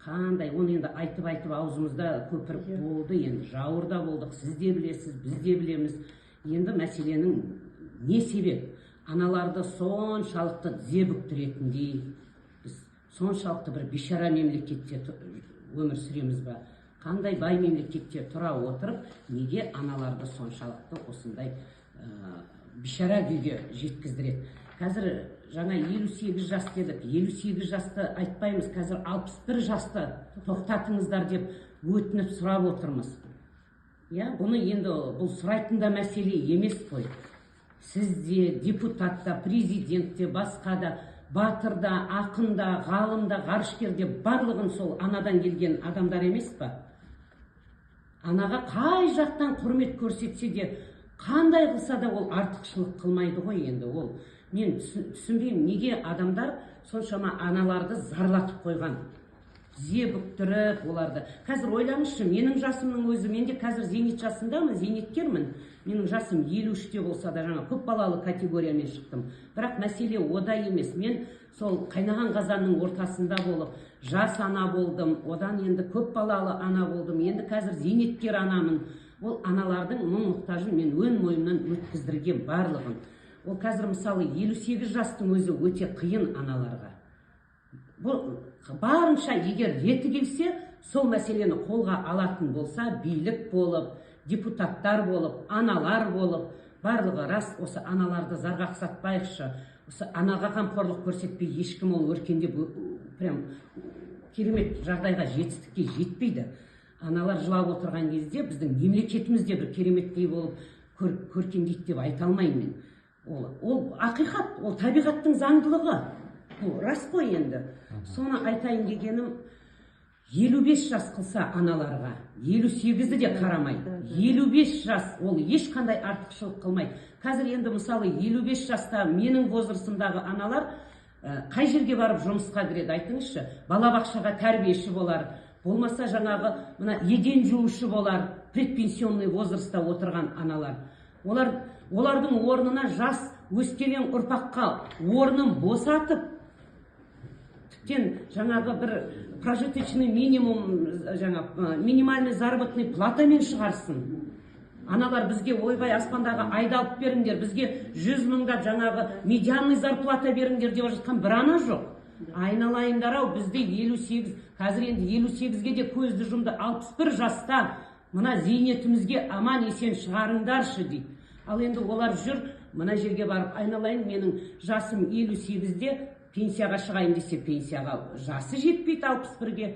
қандай, оны енді айтып аузымызда көпіріп болды, енді жауырда болдық, сіз де білесіз, біз де білеміз. Енді мәселенің не себеп? Аналарды соншалықты тізе бүктіретіндей, біз соншалықты бір бейшара мемлекетте өмір сүреміз ба? Қандай бай мемлекетте тұра отырып, неге аналарды соншалықты осындай бейшара күйге жеткіздіреді? Қазір жаңа 58 жас дедік, 58 жасты айтпаймыз, қазір 61 жасты тоқтатыңыздар деп өтініп сұрап отырмыз. Бұны енді бұл сұрайтын да мәселе емес қой. Сізде, депутатта, президентте, басқа да, батырда, ақында, ғалымда, ғарышкерде барлығын сол анадан келген адамдар емес па? Анаға қай жақтан құрмет көрсетсе де, қандай қылса да ол артықшылық қылмайды ғой енді ол. Мен түсінбеймін, неге адамдар соншама аналарды зарлатып қойған. Тізе бүктіріп оларды. Қазір ойлаңызшы, менің жасымның өзі, мен де қазір зейнет жасындамын, зейнеткермін. Менің жасым 53-те болса да жаңа көп балалы категориямен шықтым. Бірақ мәселе ода емес. Мен сол қайнаған қазанның ортасында болып, жас ана болдым, одан енді көп балалы ана болдым, енді қазір зейнеткер анамын. Ол аналардың мұң-мұқтажын мен өн мойнымнан өткіздірген барлығын. Ол қазір мысалы 58 жастың өзі өте қиын аналарға. Бұл барынша егер реті келсе, сол мәселені қолға алатын болса, билік болып, депутаттар болып, аналар болып, барлығы рас, осы аналарды зарға қақсатпайықшы. Осы анаға қамқорлық көрсетпей ешкім ол өркендеп прям керемет жағдайға жетістікке жетпейді. Аналар жылап отырған кезде біздің мемлекетімізде бір кереметтей болып көркендейді деп айта алмаймын мен. Ол ақиқат, ол табиғаттың заңдылығы. Бұл рас қой енді. Соны айтайын дегенім, 55 жас қылса аналарға, 58-ді де қарамайды. 55 жас, ол ешқандай артықшылық қылмайды. Қазір енді мысалы 55 жаста менің возрастымдағы аналар қай жерге барып жұмысқа кіреді, айтыңызшы. Балабақшаға тәрбиеші болар, болмаса жаңағы еден жуушы болар, предпенсионный возрастта отырған аналар. Олардың орнына жас өскелең ұрпаққа орнын босатып, тіптен жаңағы бір прожиточный минимум, минимальный заработный платамен шығарсын. Аналар бізге ойбай аспандағы айды алып беріңдер, бізге 100 мыңдап жаңағы медианный зарплата беріңдер деп жатқан бір ана жоқ. Айналайындар-ау, бізде 58, қазір енді 58-ге де көзді жұмды, 61 жаста мына зейнетімізге аман есен шығарыңдаршы дейді. Ал енді олар жүр, мына жерге барып, айналайын, менің жасым 58-де пенсияға шығайын десе, пенсияға жасы жетпейді 61-ге.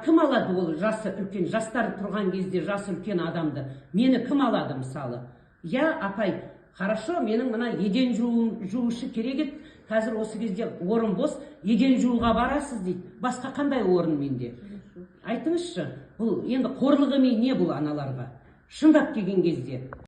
Кім алады ол жасы үлкен, жастар тұрған кезде жасы үлкен адамды? Мені кім алады мысалы? Апай, хорошо, менің мына еден жуушы керек еді, қазір осы кезде орын бос, еден жууға барасыз дейді. Басқа қандай орын менде? Айтыңызшы, бұл енді қорлығы ме не бұл аналарға? Шындап келген кезде.